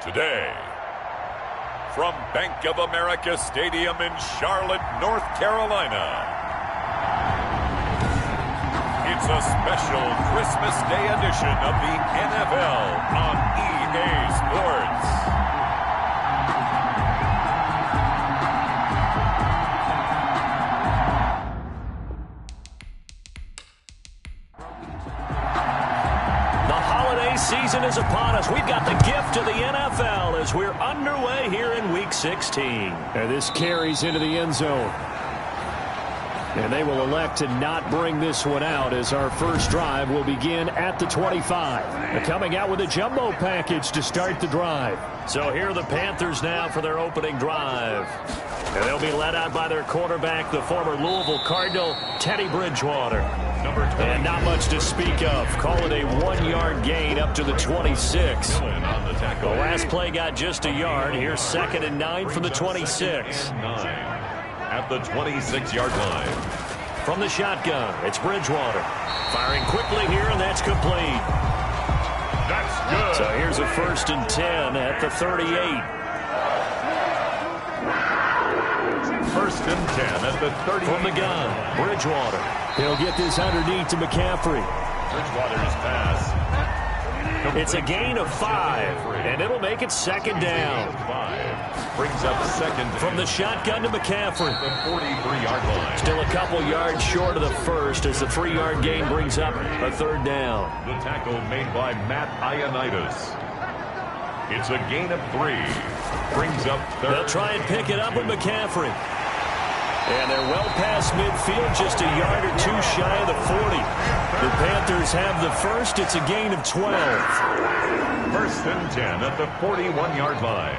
Today, from Bank of America Stadium in Charlotte, North Carolina, it's a special Christmas Day edition of the NFL on EA Sports. Season is upon us. We've got the gift of the NFL as we're underway here in Week 16. And this carries into the end zone. And they will elect to not bring this one out as our first drive will begin at the 25. They're coming out with a jumbo package to start the drive. So here are the Panthers now for their opening drive. And they'll be led out by their quarterback, the former Louisville Cardinal, Teddy Bridgewater. And not much to speak of. Call it a 1-yard gain up to the 26. The last play got just a yard. Here's 2nd and 9 from the 26. At the 26-yard line. From the shotgun, it's Bridgewater. Firing quickly here, and that's complete. That's good. So here's a 1st and 10 at the 38. 1st and 10 at the 30. From the gun, Bridgewater. He'll get this underneath to McCaffrey. Bridgewater's pass. It's a gain of 5, and it'll make it 2nd down. 5 brings up 2nd. From the shotgun to McCaffrey. The 43-yard line. Still a couple yards short of the first as the 3-yard gain brings up a 3rd down. The tackle made by Matt Ioannidis. It's a gain of 3. Brings up 3rd. They'll try and pick it up with McCaffrey. And they're well past midfield, just a yard or 2 shy of the 40. The Panthers have the first. It's a gain of 12. 1st and 10 at the 41-yard line.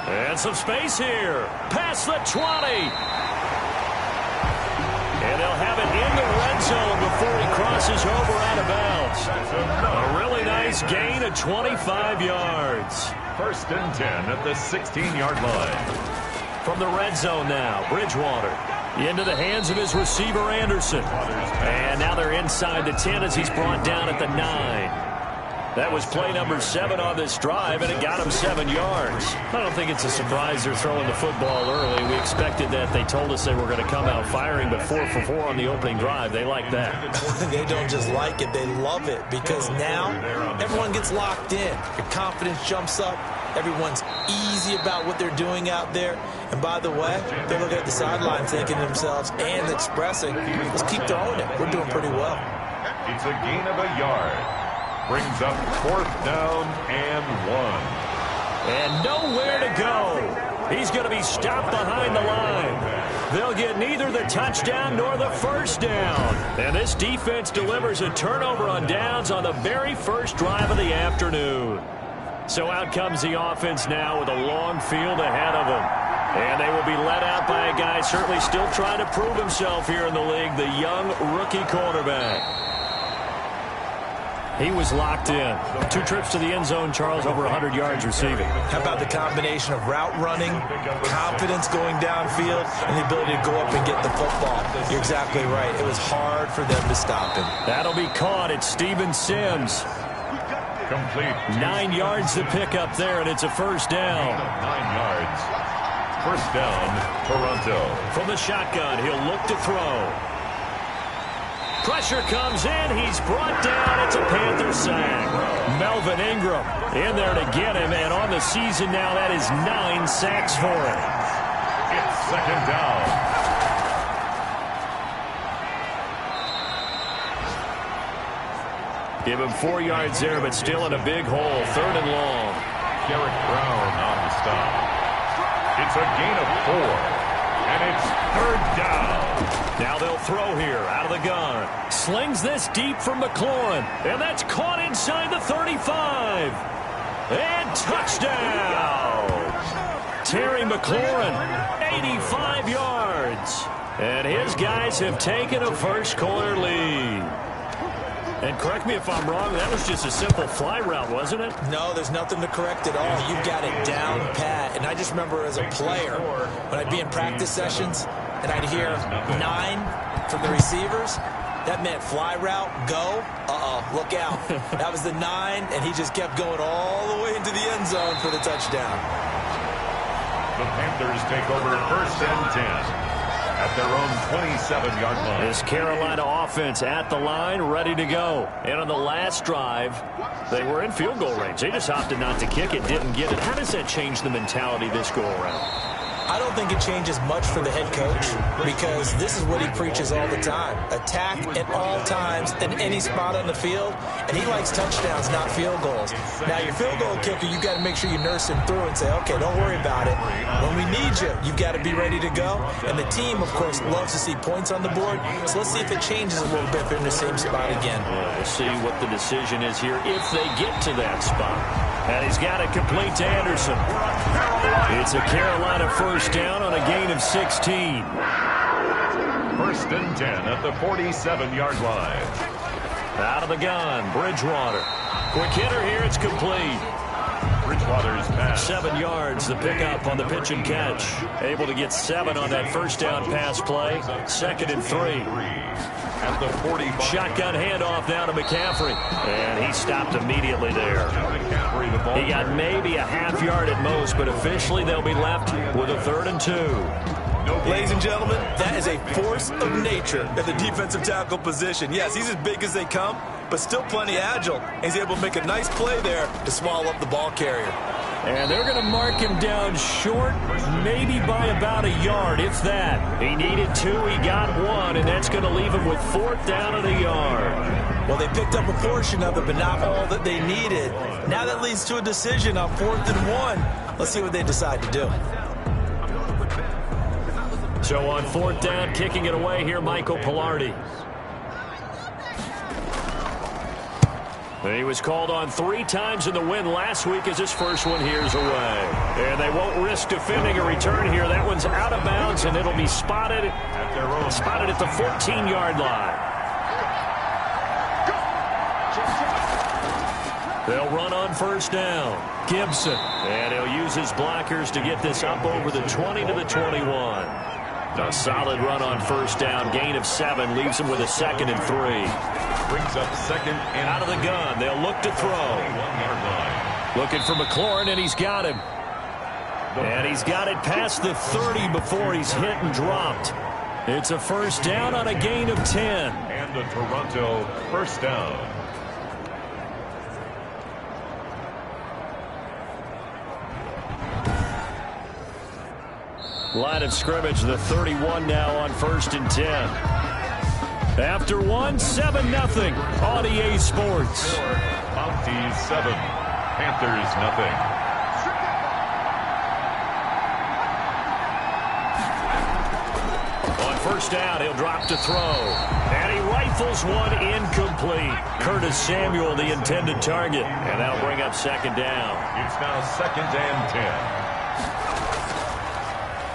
And some space here. Past the 20. And they'll have it in the red zone before he crosses over out of bounds. A really nice gain of 25 yards. 1st and 10 at the 16-yard line. From the red zone now, Bridgewater into the hands of his receiver, Anderson. And now they're inside the 10 as he's brought down at the 9. That was play number 7 on this drive, and it got him 7 yards. I don't think it's a surprise they're throwing the football early. We expected that. They told us they were going to come out firing, but 4 for 4 on the opening drive. They like that. They don't just like it, they love it, because now everyone gets locked in. Your confidence jumps up. Everyone's easy about what they're doing out there. And by the way, they're looking at the sideline thinking to themselves and expressing, let's keep throwing it. We're doing pretty well. It's a gain of a yard. Brings up 4th down and 1. And nowhere to go. He's going to be stopped behind the line. They'll get neither the touchdown nor the first down. And this defense delivers a turnover on downs on the very first drive of the afternoon. So out comes the offense now with a long field ahead of them. And they will be led out by a guy certainly still trying to prove himself here in the league, the young rookie quarterback. He was locked in. 2 trips to the end zone, Charles, over 100 yards receiving. How about the combination of route running, confidence going downfield, and the ability to go up and get the football? You're exactly right. It was hard for them to stop him. That'll be caught. It's Steven Sims. Complete. 9 yards to pick up there, and it's a 1st down. 9 yards. 1st down, Toronto. From the shotgun, he'll look to throw. Pressure comes in. He's brought down. It's a Panther sack. Melvin Ingram in there to get him. And on the season now, that is 9 sacks for him. It's 2nd down. Give him 4 yards there, but still in a big hole. 3rd and long. Derek Brown on the stop. It's a gain of 4. And it's 3rd down. Now they'll throw here out of the gun. Slings this deep from McLaurin. And that's caught inside the 35. And touchdown. Terry McLaurin, 85 yards. And his guys have taken a first-quarter lead. And correct me if I'm wrong, that was just a simple fly route, wasn't it? No, there's nothing to correct at all. You've got it down pat. And I just remember as a player, when I'd be in practice sessions, and I'd hear 9 from the receivers, that meant fly route, go, look out. That was the 9, and he just kept going all the way into the end zone for the touchdown. The Panthers take over 1st and 10 at their own 27-yard line. This Carolina offense at the line, ready to go. And on the last drive, they were in field goal range. They just opted not to kick it, didn't get it. How does that change the mentality this go-around? I don't think it changes much for the head coach because this is what he preaches all the time. Attack at all times in any spot on the field, and he likes touchdowns, not field goals. Now, your field goal kicker, you've got to make sure you nurse him through and say, okay, don't worry about it. When we need you, you've got to be ready to go. And the team, of course, loves to see points on the board, so let's see if it changes a little bit if they're in the same spot again. Well, we'll see what the decision is here if they get to that spot. And he's got it complete to Anderson. It's a Carolina first down on a gain of 16. 1st and 10 at the 47-yard line. Out of the gun, Bridgewater. Quick hitter here, it's complete. Bridgewater's pass. 7 yards, the pickup on the pitch and catch. Able to get 7 on that first down pass play. 2nd and 3. At the 45. Shotgun handoff now to McCaffrey. And he stopped immediately there. He got maybe a half yard at most, but officially they'll be left with a 3rd and 2. Ladies and gentlemen, that is a force of nature at the defensive tackle position. Yes, he's as big as they come, but still plenty agile. He's able to make a nice play there to swallow up the ball carrier. And they're going to mark him down short, maybe by about a yard, if that. He needed 2, he got 1, and that's going to leave him with 4th down and a yard. Well, they picked up a portion of it, but not all that they needed. Now that leads to a decision on 4th and 1. Let's see what they decide to do. So on 4th down, kicking it away here, Michael Pilardi. He was called on 3 times in the win last week as his first one here's away. And they won't risk defending a return here. That one's out of bounds, and it'll be spotted at the 14-yard line. They'll run on 1st down. Gibson. And he'll use his blockers to get this up over the 20 to the 21. A solid run on 1st down. Gain of 7 leaves him with a 2nd and 3. Brings up 2nd and out of the gun. They'll look to throw. 1-yard line. Looking for McLaurin, and he's got him. And he's got it past the 30 before he's hit and dropped. It's a 1st down on a gain of 10. And a Toronto 1st down. Line of scrimmage, the 31 now on 1st and 10. After 1, 7-0 on EA Sports. Mounties 7, Panthers 0. On 1st down, he'll drop to throw. And he rifles one incomplete. Curtis Samuel, the intended target. And that'll bring up 2nd down. It's now 2nd and 10.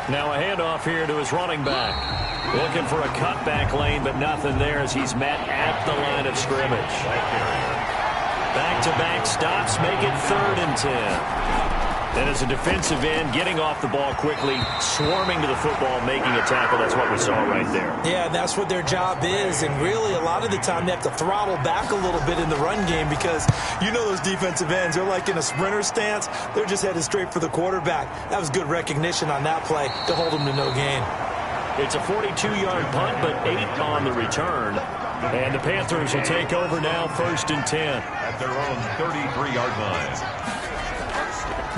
Now a handoff here to his running back. Looking for a cutback lane, but nothing there as he's met at the line of scrimmage. Back-to-back stops make it 3rd and 10. Then as a defensive end, getting off the ball quickly, swarming to the football, making a tackle. That's what we saw right there. Yeah, that's what their job is. And really, a lot of the time, they have to throttle back a little bit in the run game because you know those defensive ends, they're like in a sprinter stance. They're just headed straight for the quarterback. That was good recognition on that play to hold them to no gain. It's a 42-yard punt, but 8 on the return. And the Panthers will take over now, 1st and 10. At their own 33-yard line.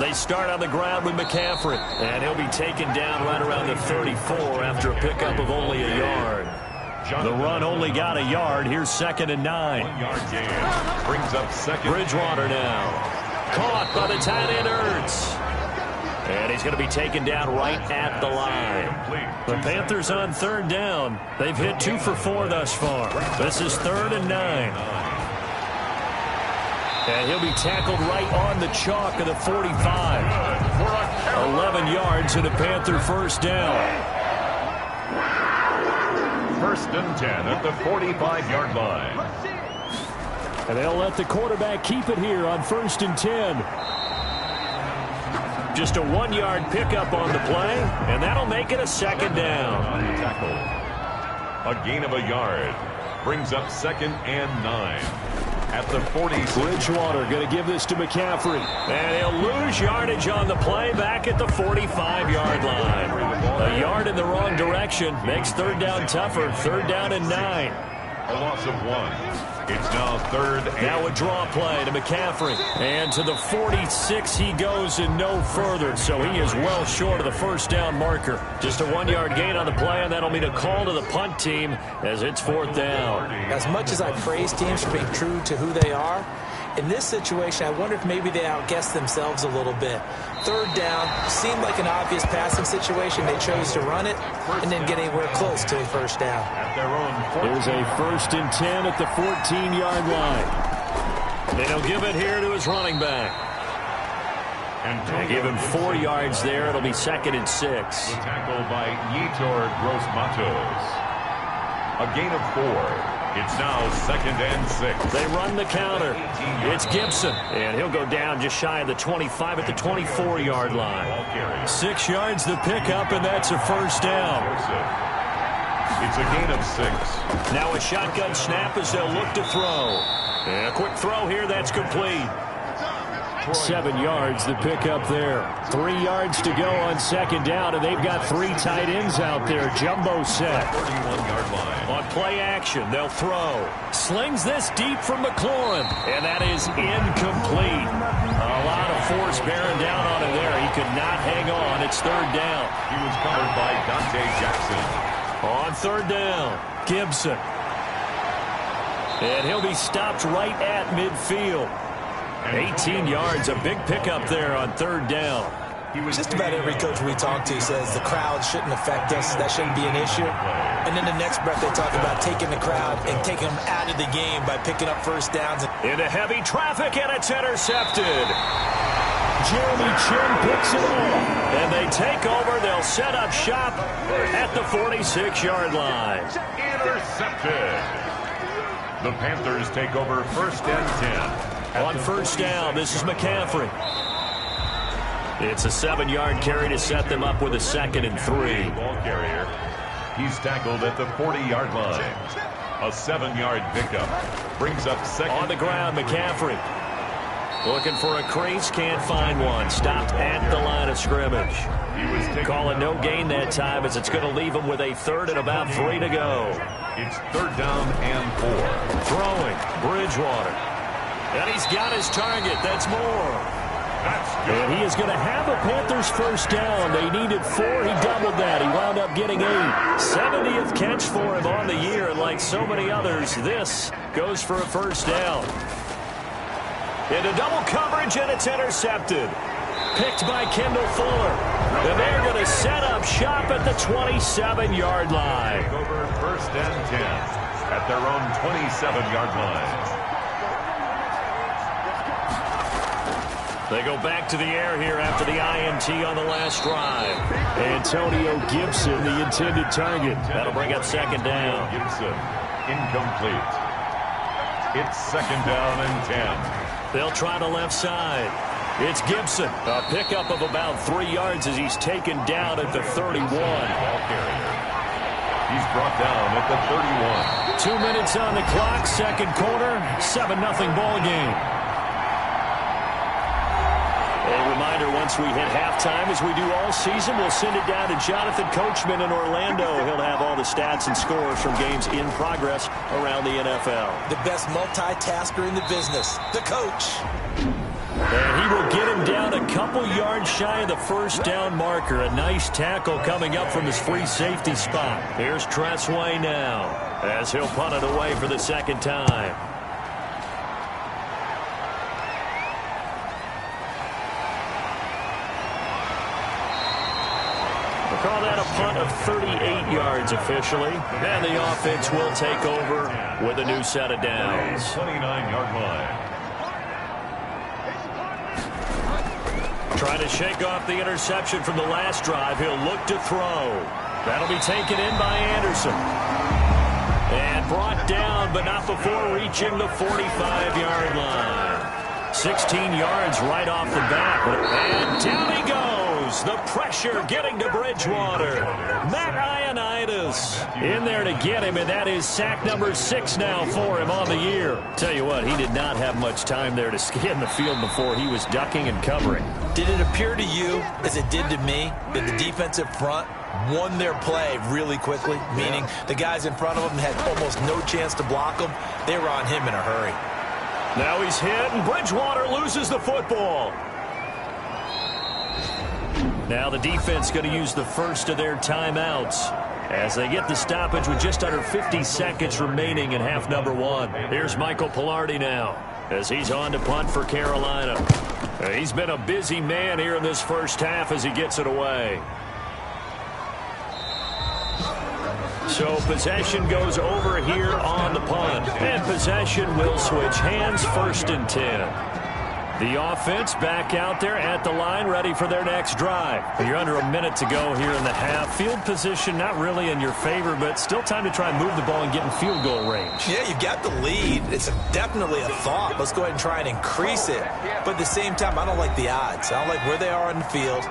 They start on the ground with McCaffrey, and he'll be taken down right around the 34 after a pickup of only a yard. The run only got a yard. Here's 2nd and 9. 1-yard gain. Brings up 2nd. Bridgewater now. Caught by the tight end Ertz. And he's going to be taken down right at the line. The Panthers on 3rd down. They've hit 2 for 4 thus far. This is 3rd and 9. And he'll be tackled right on the chalk of the 45. 11 yards and a Panther 1st down. 1st and 10 at the 45-yard line. And they'll let the quarterback keep it here on 1st and 10. Just a 1-yard pickup on the play, and that'll make it a second down. A gain of a yard brings up 2nd and 9 at the 46. Bridgewater going to give this to McCaffrey. And he'll lose yardage on the play back at the 45-yard line. A yard in the wrong direction makes third down tougher. 3rd down and 9. A loss of 1. It's now 3rd and... Now a draw play to McCaffrey. And to the 46 he goes and no further. So he is well short of the first down marker. Just a 1-yard gain on the play, and that'll mean a call to the punt team as it's 4th down. As much as I praise teams for being true to who they are, in this situation, I wonder if maybe they outguessed themselves a little bit. 3rd down seemed like an obvious passing situation. They chose to run it and didn't get anywhere close to a first down. At their own There's a 1st and 10 at the 14-yard line. And he'll give it here to his running back. And give him 4 yards there. It'll be 2nd and 6. The tackle by Yetur Gross-Matos. A gain of 4. It's now 2nd and 6. They run the counter. It's Gibson. And he'll go down just shy of the 25 at the 24-yard line. 6 yards the pickup, and that's a first down. It's a gain of 6. Now a shotgun snap as they'll look to throw. And a quick throw here, that's complete. 7 yards the pickup there. 3 yards to go on 2nd down, and they've got 3 tight ends out there. Jumbo set. 31-yard line. On play action, they'll throw. Slings this deep from McLaurin, and that is incomplete. A lot of force bearing down on him there. He could not hang on. It's 3rd down. He was covered by Dante Jackson. On 3rd down, Gibson. And he'll be stopped right at midfield. 18 yards, a big pickup there on 3rd down. Just about every coach we talk to says the crowd shouldn't affect us. That shouldn't be an issue. And then the next breath they talk about taking the crowd and taking them out of the game by picking up first downs. Into heavy traffic, and it's intercepted. Jeremy Chin picks it up. And they take over. They'll set up shop at the 46-yard line. Intercepted. The Panthers take over 1st and 10. On 1st down, this is McCaffrey. It's a 7-yard carry to set them up with a 2nd and 3. Ball carrier. He's tackled at the 40-yard line. A 7-yard pickup brings up 2nd. On the ground, McCaffrey. Looking for a crease, can't find one. Stopped at the line of scrimmage. Calling no gain that time as it's going to leave him with a 3rd and about 3 to go. It's 3rd down and 4. Throwing, Bridgewater. And he's got his target. That's more. That's good. And he is going to have a Panthers first down. They needed 4. He doubled that. He wound up getting 8. 70th catch for him on the year. And like so many others, this goes for a first down. Into double coverage, and it's intercepted. Picked by Kendall Fuller. And they're going to set up shop at the 27-yard line. Over 1st and 10 at their own 27-yard line. They go back to the air here after the INT on the last drive. Antonio Gibson, the intended target. That'll bring up 2nd down. Gibson, incomplete. It's 2nd down and 10. They'll try the left side. It's Gibson. A pickup of about 3 yards as he's taken down at the 31. Ball carrier. He's brought down at the 2 31. minutes on the clock, 2nd quarter, 7-0 ball game. A reminder, once we hit halftime, as we do all season, we'll send it down to Jonathan Coachman in Orlando. He'll have all the stats and scores from games in progress around the NFL. The best multitasker in the business, the coach. And he will get him down a couple yards shy of the first down marker. A nice tackle coming up from his free safety spot. Here's Tressway now as he'll punt it away for the 2nd time. Call that a punt of 38 yards officially. And the offense will take over with a new set of downs. 29-yard line. Trying to shake off the interception from the last drive. He'll look to throw. That'll be taken in by Anderson. And brought down, but not before reaching the 45-yard line. 16 yards right off the bat. And down he goes. The pressure getting to Bridgewater. Matt Ioannidis in there to get him, and that is sack number 6 now for him on the year. Tell you what, he did not have much time there to scan the field before he was ducking and covering. Did it appear to you, as it did to me, that the defensive front won their play really quickly, meaning the guys in front of them had almost no chance to block him? They were on him in a hurry. Now he's hit, and Bridgewater loses the football. Now the defense going to use the first of their timeouts as they get the stoppage with just under 50 seconds remaining in half number 1. Here's Michael Pilardi now as he's on to punt for Carolina. He's been a busy man here in this first half as he gets it away. So possession goes over here on the punt. And possession will switch hands, 1st and 10. The offense back out there at the line, ready for their next drive. You're under a minute to go here in the half. Field position not really in your favor, but still time to try and move the ball and get in field goal range. Yeah, you've got the lead. It's definitely a thought. Let's go ahead and try and increase it. But at the same time, I don't like the odds. I don't like where they are on the field.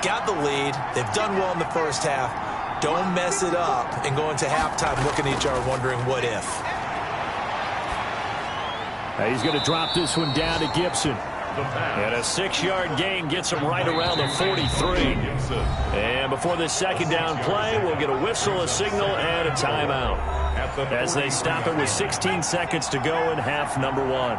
Got the lead. They've done well in the first half. Don't mess it up and go into halftime looking at each other wondering what if. He's going to drop this one down to Gibson. And a 6-yard gain gets him right around the 43. And before this second down play, we'll get a whistle, a signal, and a timeout as they stop it with 16 seconds to go in half number 1.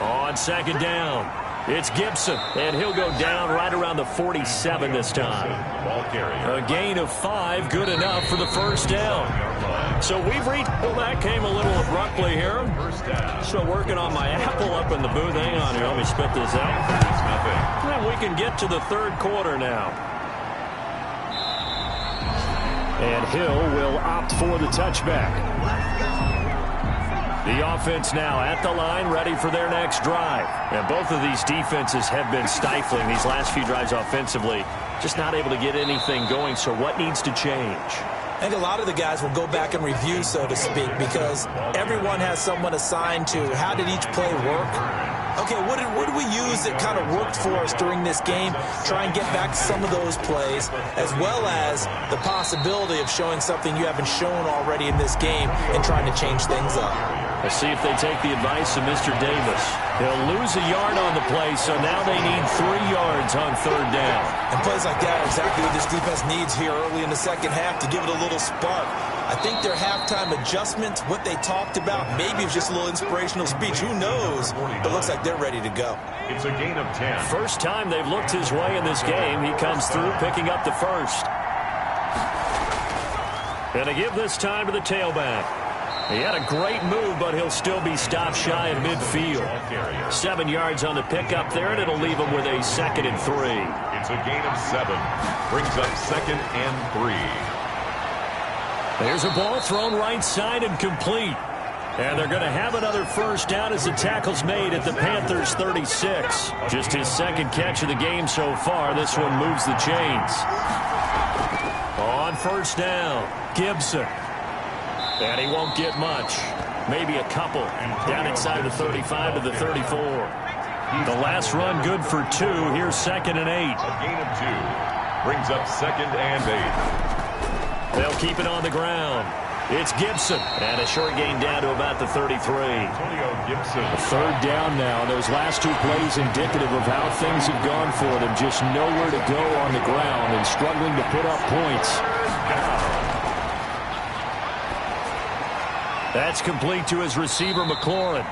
On second down, it's Gibson, and he'll go down right around the 47 this time. A gain of 5, good enough for the first down. So we've reached, well, that came a little abruptly here. So working on my Apple up in the booth. Hang on here, let me spit this out. And we can get to the third quarter now. And Hill will opt for the touchback. The offense now at the line, ready for their next drive. And both of these defenses have been stifling these last few drives offensively. Just not able to get anything going, so what needs to change? I think a lot of the guys will go back and review, so to speak, because everyone has someone assigned to how did each play work. Okay, what did we use that kind of worked for us during this game? Try and get back to some of those plays, as well as the possibility of showing something you haven't shown already in this game and trying to change things up. Let's see if they take the advice of Mr. Davis. He'll lose a yard on the play, so now they need 3 yards on third down. And plays like that are exactly what this defense needs here early in the second half to give it a little spark. I think their halftime adjustments, what they talked about, maybe it's just a little inspirational speech. Who knows? But it looks like they're ready to go. It's a gain of 10. First time they've looked his way in this game. He comes through picking up the first. And they give this time to the tailback. He had a great move, but he'll still be stopped shy of midfield. 7 yards on the pickup there, and it'll leave him with a 2nd and 3. It's a gain of 7. Brings up 2nd and 3. There's a ball thrown right side and complete. And they're going to have another first down as the tackle's made at the Panthers' 36. Just his 2nd catch of the game so far. This one moves the chains. On first down, Gibson. And he won't get much. Maybe a couple. Down inside the 35 to the 34. The last run good for 2. Here's 2nd and 8. A gain of 2. Brings up 2nd and 8. They'll keep it on the ground. It's Gibson. And a short gain down to about the 33. Gibson. A third down now. Those last 2 plays indicative of how things have gone for them. Just nowhere to go on the ground and struggling to put up points. That's complete to his receiver, McLaurin.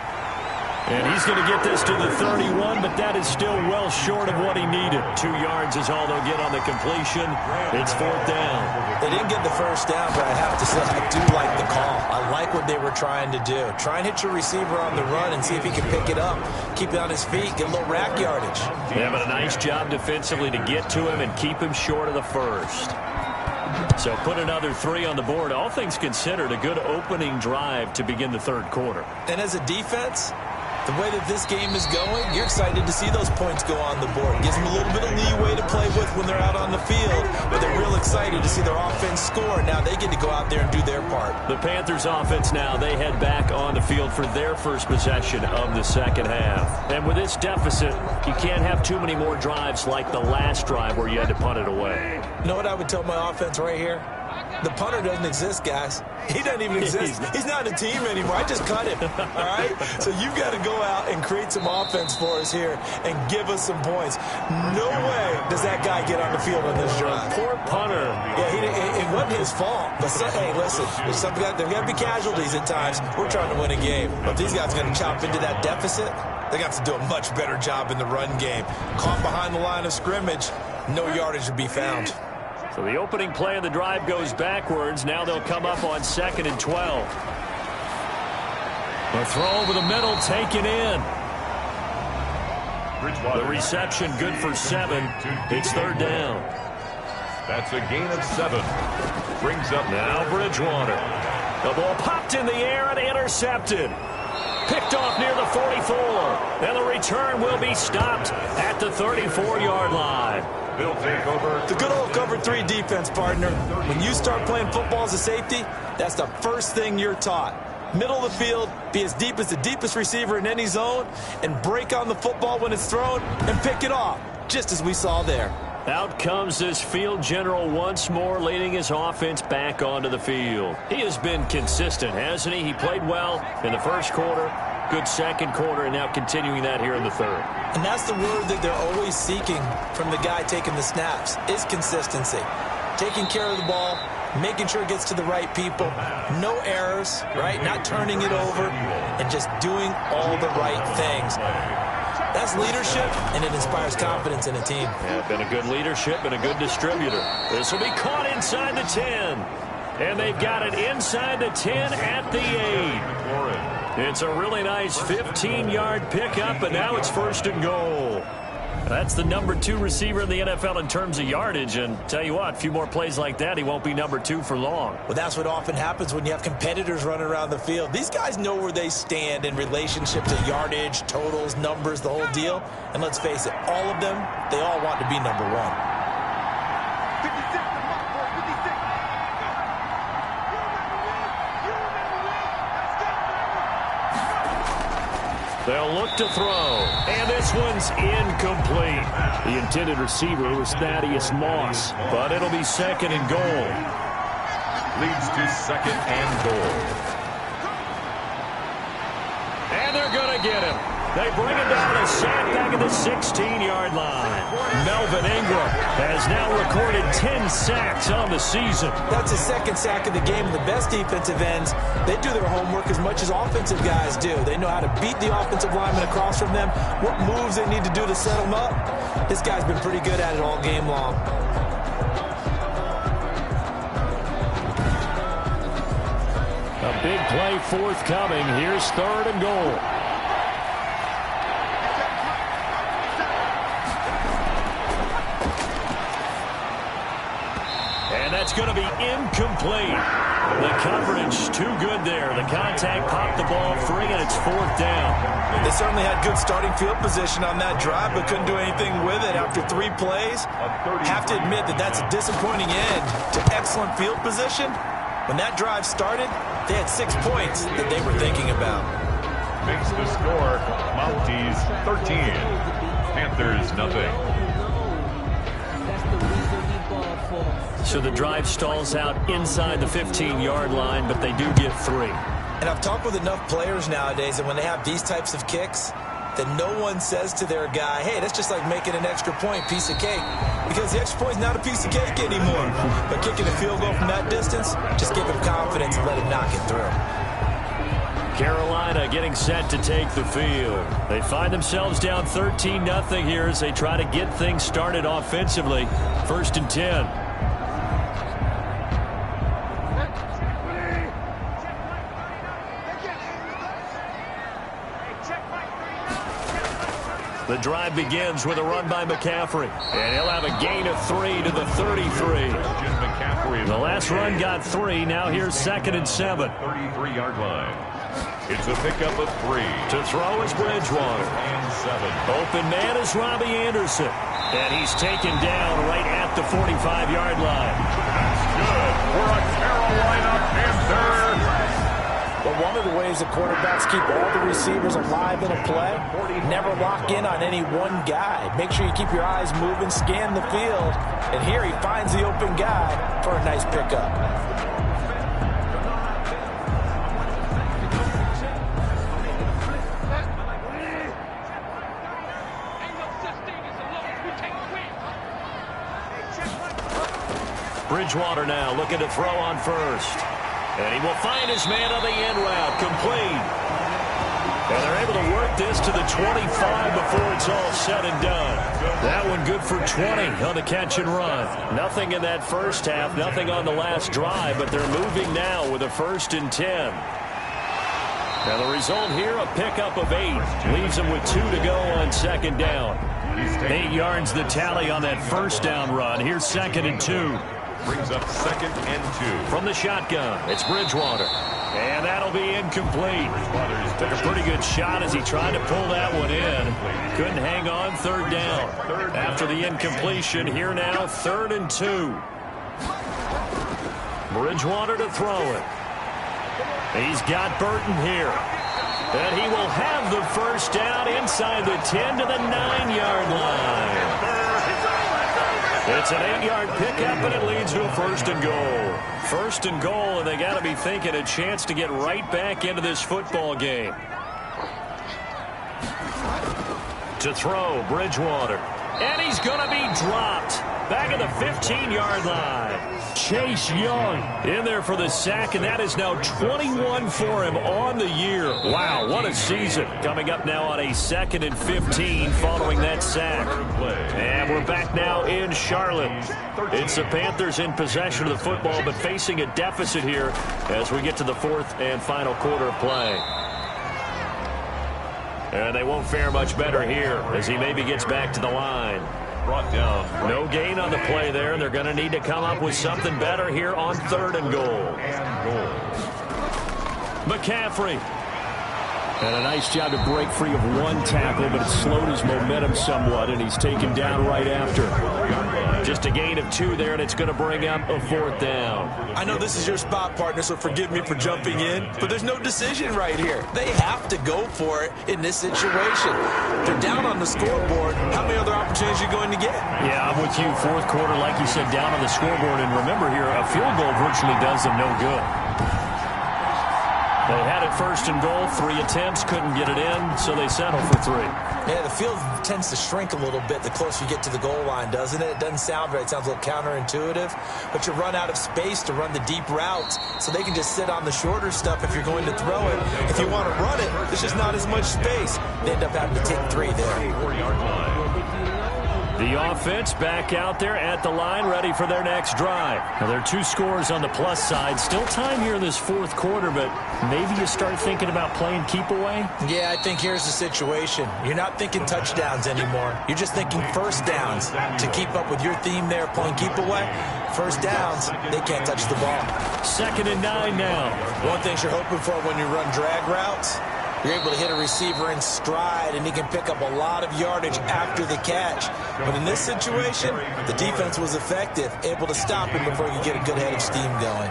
And he's going to get this to the 31, but that is still well short of what he needed. 2 yards is all they'll get on the completion. It's 4th down. They didn't get the first down, but I have to say I do like the call. I like what they were trying to do. Try and hit your receiver on the run and see if he can pick it up. Keep it on his feet, get a little rack yardage. Yeah, but a nice job defensively to get to him and keep him short of the first. So put another 3 on the board. All things considered, a good opening drive to begin the third quarter. And as a defense, The way that this game is going, you're excited to see those points go on the board. Gives them a little bit of leeway to play with when they're out on the field, but they're real excited to see their offense score. Now they get to go out there and do their part. The Panthers offense now, they head back on the field for their first possession of the second half. And with this deficit, you can't have too many more drives like the last drive where you had to punt it away. You know what I would tell my offense right here? The punter doesn't exist, guys. He doesn't even exist. He's not a team anymore. I just cut him, all right? So you've got to go out and create some offense for us here and give us some points. No way does that guy get on the field on this drive. Poor punter. Yeah, it wasn't his fault. But, hey, listen, there's got to be casualties at times. We're trying to win a game. But if these guys are going to chop into that deficit, they got to do a much better job in the run game. Caught behind the line of scrimmage, no yardage to be found. So the opening play of the drive goes backwards. Now they'll come up on 2nd and 12. A throw over the middle, taken in. The reception good for 7. It's 3rd down. That's a gain of 7. Brings up now Bridgewater. The ball popped in the air and intercepted. Picked off near the 44. And the return will be stopped at the 34-yard line. They'll take over. The good old cover 3 defense, partner. When you start playing football as a safety, that's the first thing you're taught. Middle of the field, be as deep as the deepest receiver in any zone, and break on the football when it's thrown and pick it off, just as we saw there. Out comes this field general once more, leading his offense back onto the field. He has been consistent, hasn't he? He played well in the first quarter, good second quarter, and now continuing that here in the third. And that's the word that they're always seeking from the guy taking the snaps, is consistency. Taking care of the ball, making sure it gets to the right people, no errors, right? Not turning it over, and just doing all the right things. That's leadership, and it inspires confidence in a team. Yeah, been a good leadership and a good distributor. This will be caught inside the 10. And they've got it inside the 10 at the 8. It's a really nice 15-yard pickup, and now it's 1st and goal. That's the number 2 receiver in the NFL in terms of yardage, and tell you what, a few more plays like that, he won't be number 2 for long. Well, that's what often happens when you have competitors running around the field. These guys know where they stand in relationship to yardage, totals, numbers, the whole deal. And let's face it, all of them, they all want to be number 1. They'll look to throw, and this one's incomplete. The intended receiver was Thaddeus Moss, but it'll be 2nd and goal. Leads to 2nd and goal. And they're going to get him. They bring him down a sack back at the 16-yard line. Melvin Ingram has now recorded 10 sacks on the season. That's his 2nd sack of the game. The best defensive ends, they do their homework as much as offensive guys do. They know how to beat the offensive lineman across from them, what moves they need to do to set them up. This guy's been pretty good at it all game long. A big play forthcoming. Here's 3rd and goal. That's going to be incomplete. The coverage too good there. The contact popped the ball free, and it's 4th down. They certainly had good starting field position on that drive, but couldn't do anything with it after 3 plays. Have to admit that that's a disappointing end to excellent field position. When that drive started, they had 6 points that they were thinking about. Makes the score Mounties 13, Panthers nothing. So the drive stalls out inside the 15-yard line, but they do get 3. And I've talked with enough players nowadays that when they have these types of kicks, that no one says to their guy, hey, that's just like making an extra point, piece of cake. Because the extra point is not a piece of cake anymore. But kicking a field goal from that distance, just give him confidence and let him knock it through. Carolina getting set to take the field. They find themselves down 13-0 here as they try to get things started offensively. 1st and 10. The drive begins with a run by McCaffrey. And he'll have a gain of 3 to the 33. The last run got 3. Now here's 2nd and 7. 33-yard line. It's a pickup of 3. To throw is Bridgewater. And 7. Open man is Robbie Anderson. And he's taken down right at the 45-yard line. That's good for a Carolina Panther. But one of the ways the quarterbacks keep all the receivers alive in a play, never lock in on any one guy. Make sure you keep your eyes moving, scan the field. And here he finds the open guy for a nice pickup. Bridgewater now looking to throw on first. And he will find his man on the end route, complete. And they're able to work this to the 25 before it's all said and done. That one good for 20 on the catch and run. Nothing in that first half, nothing on the last drive, but they're moving now with a 1st and 10. Now the result here, a pickup of 8. Leaves them with 2 to go on 2nd down. 8 yards the tally on that 1st down run. Here's 2nd and 2. Brings up 2nd and 2. From the shotgun, it's Bridgewater. And that'll be incomplete. Took a pretty good shot as he tried to pull that one in. Couldn't hang on, 3rd down. After the incompletion, here now, 3rd and 2. Bridgewater to throw it. He's got Burton here. And he will have the 1st down inside the 10 to the 9-yard line. It's an 8-yard pickup, and it leads to a 1st and goal. 1st and goal, and they got to be thinking a chance to get right back into this football game. To throw, Bridgewater. And he's going to be dropped. Back at the 15-yard line. Chase Young in there for the sack, and that is now 21 for him on the year. Wow, what a season. Coming up now on a 2nd and 15 following that sack. And we're back now in Charlotte. It's the Panthers in possession of the football, but facing a deficit here as we get to the 4th and final quarter of play. And they won't fare much better here as he maybe gets back to the line. Brought down. No gain on the play there. They're going to need to come up with something better here on 3rd and goal. McCaffrey. And a nice job to break free of one tackle, but it slowed his momentum somewhat, and he's taken down right after. Just a gain of 2 there, and it's going to bring up a 4th down. I know this is your spot, partner, so forgive me for jumping in, but there's no decision right here. They have to go for it in this situation. They're down on the scoreboard. How many other opportunities are you going to get? Yeah, I'm with you. 4th quarter, like you said, down on the scoreboard. And remember here, a field goal virtually does them no good. They had it 1st and goal, 3 attempts, couldn't get it in, so they settle for 3. Yeah, the field tends to shrink a little bit the closer you get to the goal line, doesn't it? It doesn't sound right. It sounds a little counterintuitive. But you run out of space to run the deep routes, so they can just sit on the shorter stuff if you're going to throw it. If you want to run it, there's just not as much space. They end up having to take 3 there. 4-yard line. The offense back out there at the line, ready for their next drive. Now, there are 2 scores on the plus side. Still time here in this 4th quarter, but maybe you start thinking about playing keep away? Yeah, I think here's the situation. You're not thinking touchdowns anymore. You're just thinking 1st downs. To keep up with your theme there, playing keep away, 1st downs, they can't touch the ball. 2nd and 9 now. One thing you're hoping for when you run drag routes, you're able to hit a receiver in stride, and he can pick up a lot of yardage after the catch. But in this situation, the defense was effective, able to stop him before he could get a good head of steam going.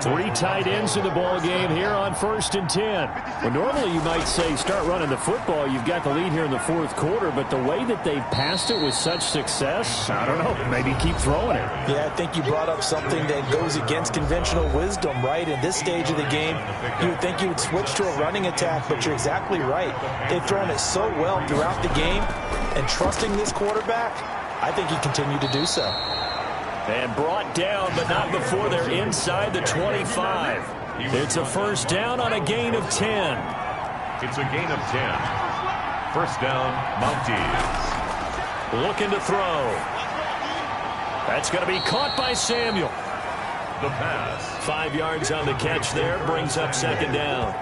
3 tight ends in the ball game here on 1st and 10. Well, normally you might say start running the football. You've got the lead here in the 4th quarter, but the way that they've passed it with such success, I don't know, maybe keep throwing it. Yeah, I think you brought up something that goes against conventional wisdom, right? In this stage of the game, you would think you would switch to a running attack, but you're exactly right. They've thrown it so well throughout the game, and trusting this quarterback, I think he continued to do so. And brought down, but not before they're inside the 25. It's a 1st down on a gain of 10. It's a gain of 10. 1st down, Mounties. Looking to throw. That's going to be caught by Samuel. The pass. 5 yards on the catch there, brings up 2nd down.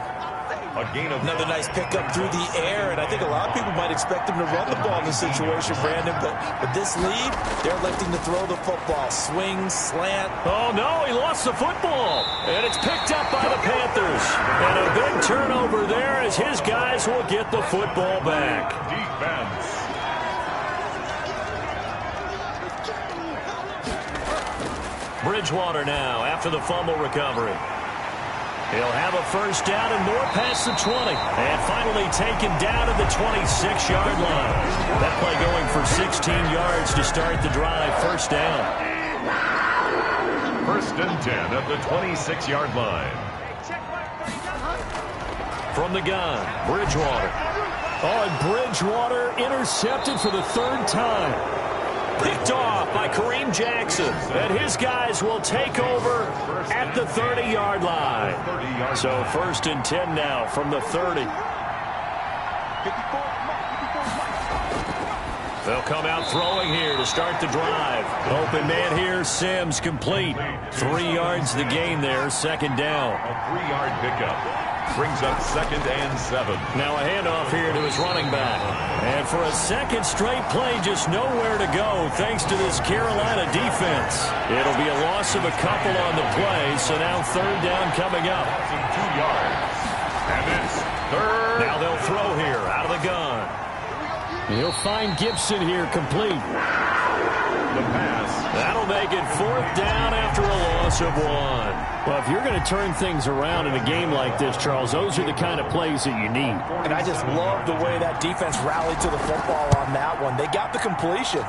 A gain of Another nice pickup through the air, and I think a lot of people might expect him to run the ball in this situation, Brandon, but with this lead, they're electing to throw the football. Swing, slant. Oh, no, he lost the football, and it's picked up by the Panthers. And a big turnover there as his guys will get the football back. defense. Bridgewater now after the fumble recovery. He'll have a first down and more past the 20. And finally taken down at the 26-yard line. That play going for 16 yards to start the drive. First down. First and 10 at the 26-yard line. From the gun, Bridgewater. Oh, and Bridgewater intercepted for the third time. Picked off by Kareem Jackson. And his guys will take over at the 30-yard line. So first and 10 now from the 30. They'll come out throwing here to start the drive. Open man here, Sims complete. 3 yards the gain there, second down. A 3-yard pickup. Brings up second and 7. Now a handoff here to his running back. And for a second straight play, just nowhere to go thanks to this Carolina defense. It'll be a loss of a couple on the play, so now third down coming up. 2 yards. And it's third. Now they'll throw here out of the gun. He'll find Gibson here complete. The pass. That'll make it fourth down after a loss of 1. Well, if you're going to turn things around in a game like this, Charles, those are the kind of plays that you need. And I just love the way that defense rallied to the football on that one. They got the completion,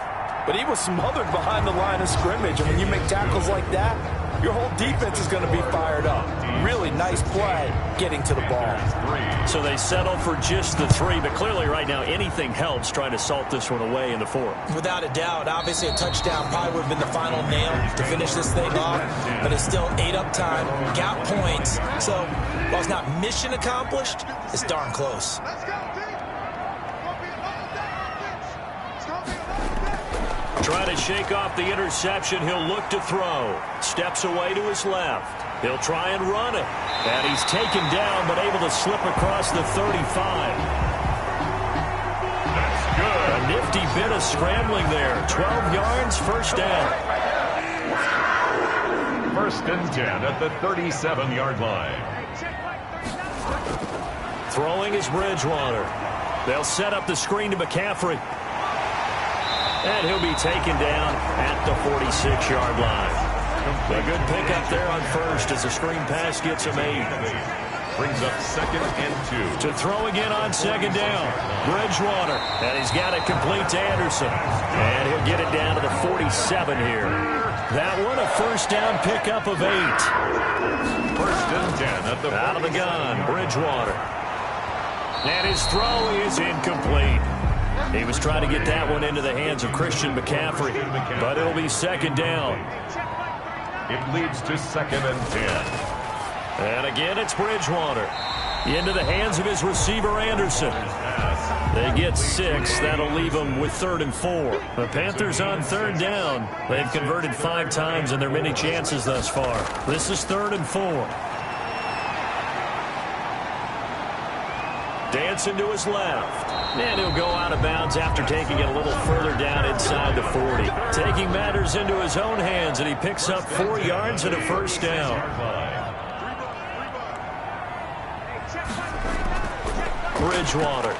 but he was smothered behind the line of scrimmage. And when you make tackles like that, your whole defense is going to be fired up. Really nice play getting to the ball. So they settle for just the 3, but clearly right now anything helps trying to salt this one away in the 4th. Without a doubt, obviously a touchdown probably would have been the final nail to finish this thing off, but it's still ate up time, got points. So while it's not mission accomplished, it's darn close. Trying to shake off the interception, he'll look to throw. Steps away to his left. He'll try and run it. And he's taken down, but able to slip across the 35. That's good. A nifty bit of scrambling there. 12 yards, first down. First and 10 at the 37-yard line. Throwing is Bridgewater. They'll set up the screen to McCaffrey. And he'll be taken down at the 46-yard line. A good pickup there on first as the screen pass gets him 8. Brings up second and 2. To throw again on second down. Bridgewater. And he's got it complete to Anderson. And he'll get it down to the 47 here. That one a first down pickup of 8. First and 10 at the out of the gun. Bridgewater. And his throw is incomplete. He was trying to get that one into the hands of Christian McCaffrey. But it'll be second down. It leads to second and 10. And again, it's Bridgewater. Into the hands of his receiver, Anderson. They get 6. That'll leave them with third and 4. The Panthers on third down. They've converted 5 times in their many chances thus far. This is third and 4. Dancing to his left. And he'll go out of bounds after taking it a little further down inside the 40. Taking matters into his own hands, and he picks up 4 yards and a first down. Bridgewater.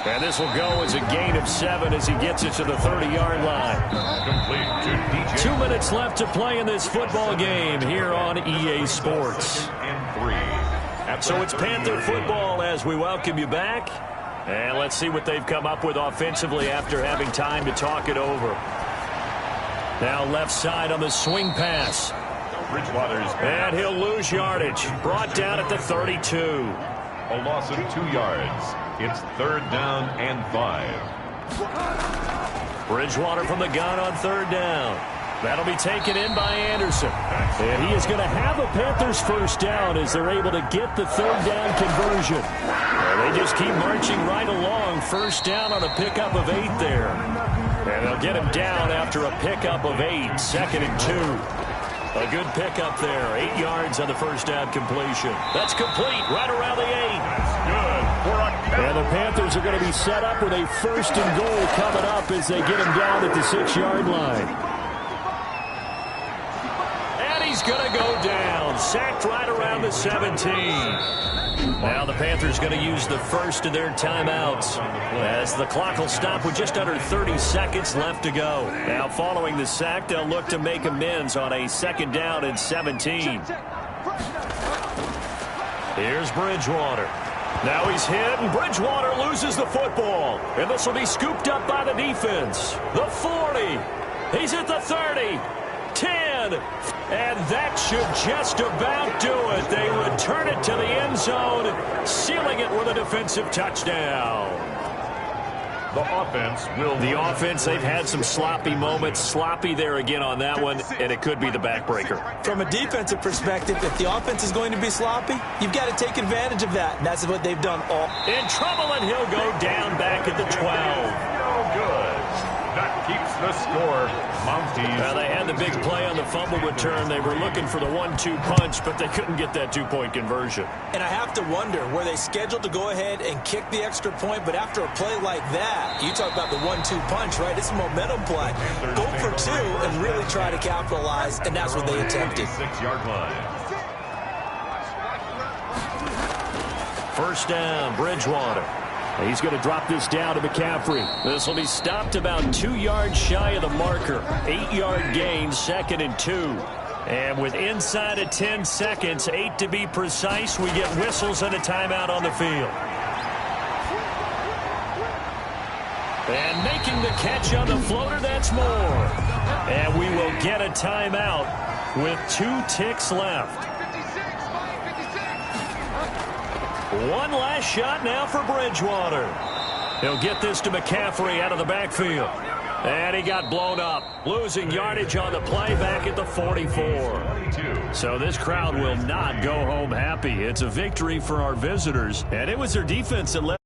And this will go as a gain of 7 as he gets it to the 30-yard line. Complete to DJ. 2 minutes left to play in this football game here on EA Sports. And 3. So it's Panther football as we welcome you back. And let's see what they've come up with offensively after having time to talk it over. Now left side on the swing pass. Bridgewater's And he'll lose yardage. Brought down at the 32. a loss of 2 yards. It's third down and 5. Bridgewater from the gun on third down. That'll be taken in by Anderson. And he is going to have a Panthers first down as they're able to get the third down conversion. And they just keep marching right along. First down on a pickup of 8 there. And they'll get him down after a pickup of 8. Second and 2. A good pickup there. 8 yards on the first down completion. That's complete right around the 8. And the Panthers are going to be set up with a 1st and goal coming up as they get him down at the 6-yard line. And he's going to go down. Sacked right around the 17. Now the Panthers going to use the first of their timeouts as the clock will stop with just under 30 seconds left to go. Now following the sack, they'll look to make amends on a 2nd down and 17. Here's Bridgewater. Now he's hit, and Bridgewater loses the football. And this will be scooped up by the defense. The 40. He's at the 30. 10. And that should just about do it. They return it to the end zone, sealing it with a defensive touchdown. The offense, they've had some sloppy moments. Sloppy there again on that one, and it could be the backbreaker. From a defensive perspective, if the offense is going to be sloppy, you've got to take advantage of that, and that's what they've done all. In trouble, and he'll go down back at the 12. No good. That keeps the score. Mounties. Now they had the big play on the fumble return. They were looking for the 1-2 punch, but they couldn't get that 2-point conversion. And I have to wonder, were they scheduled to go ahead and kick the extra point, but after a play like that, you talk about the 1-2 punch, right? It's a momentum play. Go for 2 and really try to capitalize, and that's what they attempted. 6-yard line. 1st down, Bridgewater. He's going to drop this down to McCaffrey. This will be stopped about 2 yards shy of the marker. 8-yard gain, 2nd and 2. And with inside of 10 seconds, 8 to be precise, we get whistles and a timeout on the field. And making the catch on the floater, that's more. And we will get a timeout with 2 ticks left. One last shot now for Bridgewater. He'll get this to McCaffrey out of the backfield. And he got blown up, losing yardage on the play back at the 44. So this crowd will not go home happy. It's a victory for our visitors, and it was their defense that led.